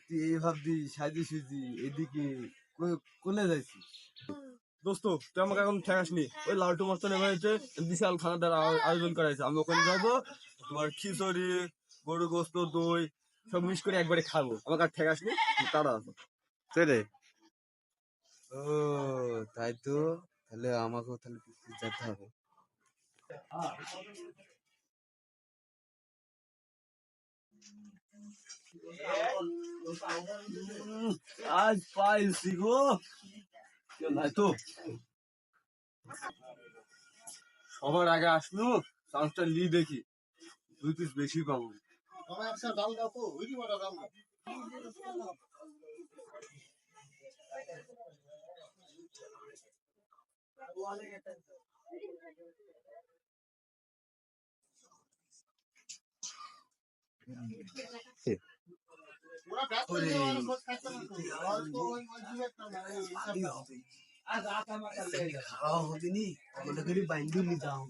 তুই এই ভাবছি সাজি সুজি এদিকে কোনে যাইছি দোস্ত তুই আমাকে এখন ঠেকাসনি ওই লালটু মাস্টার নেমে হয়েছে বিশাল খানাদার আয়োজন করা হয়েছে আমি ওখানে যাবো তোমার খিচুড়ি গরু গোস্ত দই সব মিক্স করে একবারে খাবো আমাকে আর ঠেকাসনি তারা আছে চলে ও তাই তো তাহলে আমাকেও তাহলে যেতে হবে আজ পাইছি গো নাই তো সবার আগে আসলো চান্সটা লি দেখি 2 পিস বেশি পাবো খাওয়া হবে নি বাইন্দুলি যাও